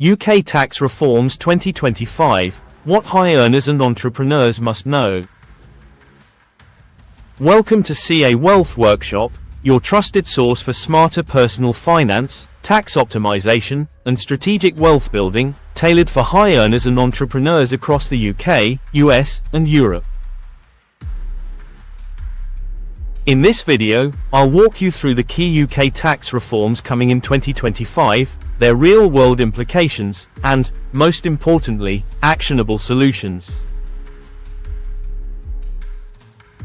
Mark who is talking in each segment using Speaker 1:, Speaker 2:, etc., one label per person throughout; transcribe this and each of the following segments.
Speaker 1: UK Tax Reforms 2025, What High Earners and Entrepreneurs Must Know. Welcome to CA Wealth Workshop, your trusted source for smarter personal finance, tax optimization, and strategic wealth building, tailored for high earners and entrepreneurs across the UK, US, and Europe. In this video, I'll walk you through the key UK tax reforms coming in 2025, their real-world implications, and, most importantly, actionable solutions.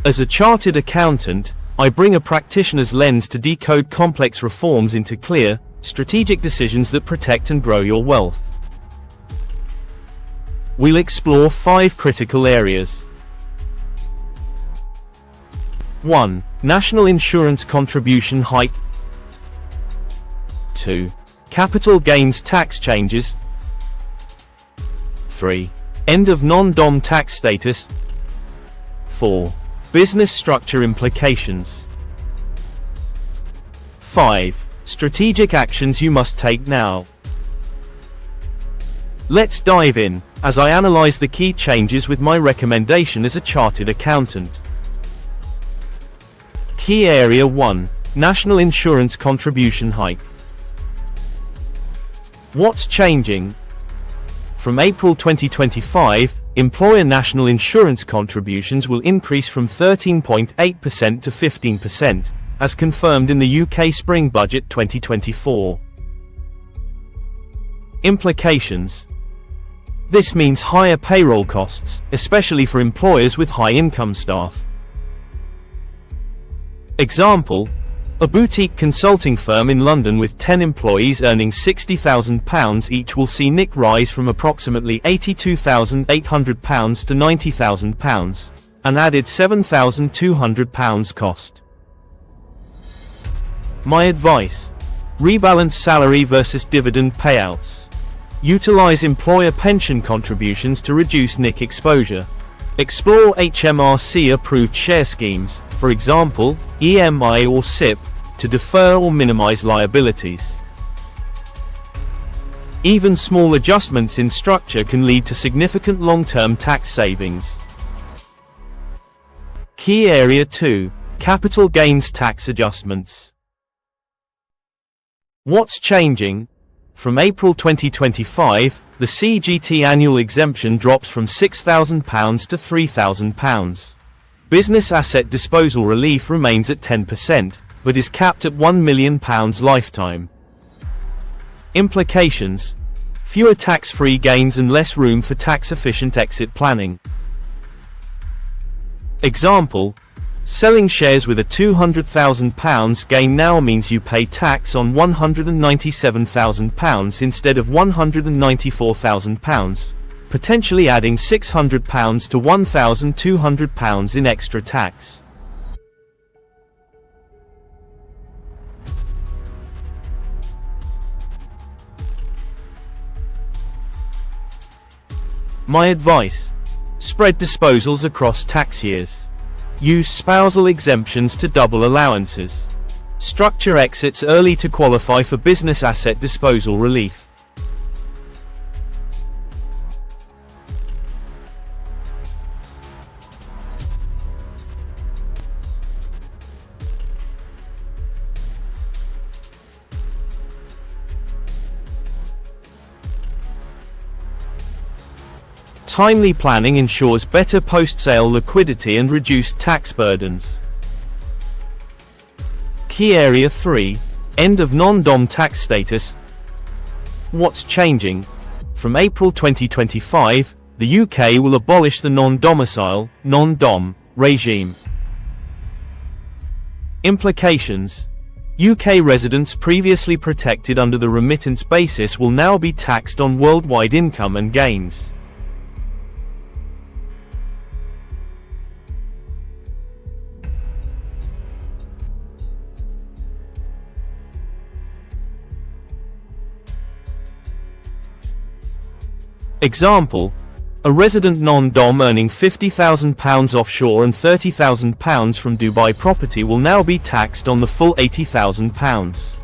Speaker 1: As a chartered accountant, I bring a practitioner's lens to decode complex reforms into clear, strategic decisions that protect and grow your wealth. We'll explore 5 critical areas. 1. National Insurance Contribution Hike. 2. Capital Gains Tax Changes. 3. End of non-dom tax status. 4. Business Structure Implications. 5. Strategic Actions You Must Take Now. Let's dive in, as I analyze the key changes with my recommendation as a chartered accountant. Key Area 1. National Insurance Contribution Hike. What's changing? From April 2025, employer national insurance contributions will increase from 13.8% to 15%, as confirmed in the UK Spring Budget 2024. Implications. This means higher payroll costs, especially for employers with high-income staff. Example: a boutique consulting firm in London with 10 employees earning £60,000 each will see NIC rise from approximately £82,800 to £90,000, an added £7,200 cost. My advice: rebalance salary versus dividend payouts. Utilize employer pension contributions to reduce NIC exposure. Explore HMRC-approved share schemes, for example, EMI or SIP, to defer or minimize liabilities. Even small adjustments in structure can lead to significant long-term tax savings. Key Area 2. Capital Gains Tax Adjustments. What's changing? From April 2025, the CGT annual exemption drops from £6,000 to £3,000. Business asset disposal relief remains at 10%, but is capped at £1 million lifetime. Implications: fewer tax-free gains and less room for tax-efficient exit planning. Example: selling shares with a £200,000 gain now means you pay tax on £197,000 instead of £194,000, potentially adding £600 to £1,200 in extra tax. My advice: spread disposals across tax years. Use spousal exemptions to double allowances. Structure exits early to qualify for business asset disposal relief. Timely planning ensures better post-sale liquidity and reduced tax burdens. Key Area 3. End of non-dom tax status. What's changing? From April 2025, the UK will abolish the non-domicile, non-dom, regime. Implications: UK residents previously protected under the remittance basis will now be taxed on worldwide income and gains. Example: a resident non-dom earning £50,000 offshore and £30,000 from Dubai property will now be taxed on the full £80,000.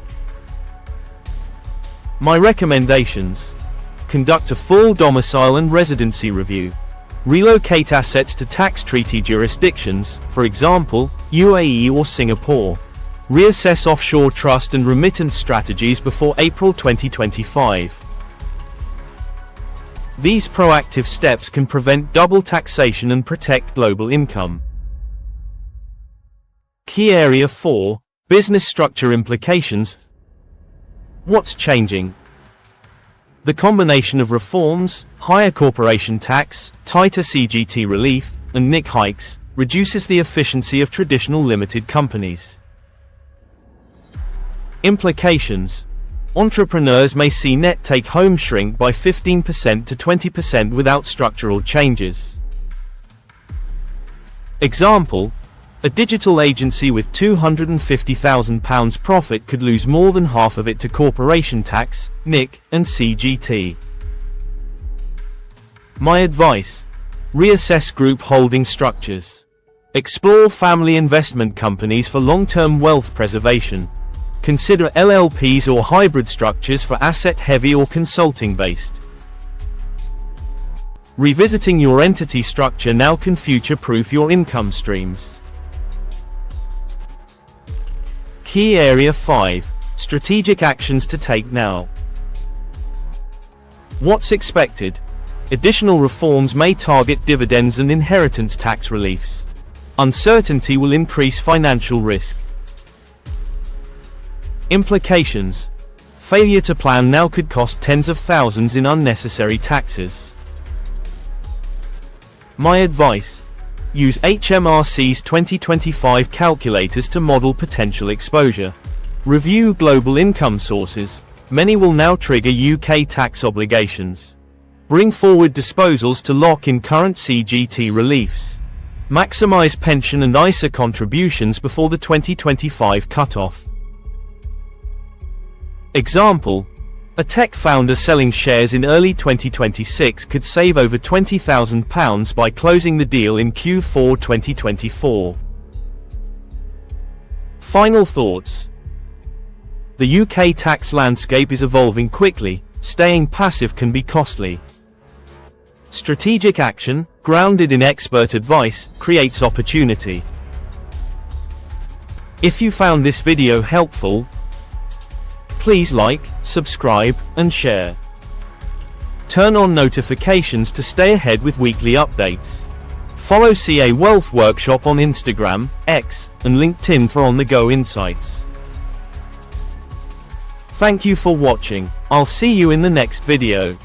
Speaker 1: My recommendations: Conduct a full domicile and residency review. Relocate assets to tax treaty jurisdictions, for example, UAE or Singapore. Reassess offshore trust and remittance strategies before April 2025. These proactive steps can prevent double taxation and protect global income. Key Area 4: Business Structure Implications. What's changing? The combination of reforms, higher corporation tax, tighter CGT relief, and NIC hikes, reduces the efficiency of traditional limited companies. Implications: entrepreneurs may see net take-home shrink by 15% to 20% without structural changes. Example: a digital agency with £250,000 profit could lose more than half of it to corporation tax, NIC, and CGT. My advice: reassess group holding structures. Explore family investment companies for long-term wealth preservation. Consider LLPs or hybrid structures for asset-heavy or consulting-based. Revisiting your entity structure now can future-proof your income streams. Key Area 5: Strategic actions to take now. What's expected? Additional reforms may target dividends and inheritance tax reliefs. Uncertainty will increase financial risk. Implications: failure to plan now could cost tens of thousands in unnecessary taxes. My advice: use HMRC's 2025 calculators to model potential exposure. Review global income sources. Many will now trigger UK tax obligations. Bring forward disposals to lock in current CGT reliefs. Maximize pension and ISA contributions before the 2025 cutoff. Example: a tech founder selling shares in early 2026 could save over £20,000 by closing the deal in Q4 2024. Final thoughts: the UK tax landscape is evolving quickly. Staying passive can be costly. Strategic action, grounded in expert advice, creates opportunity. If you found this video helpful, please like, subscribe, and share. Turn on notifications to stay ahead with weekly updates. Follow CA Wealth Workshop on Instagram, X, and LinkedIn for on-the-go insights. Thank you for watching. I'll see you in the next video.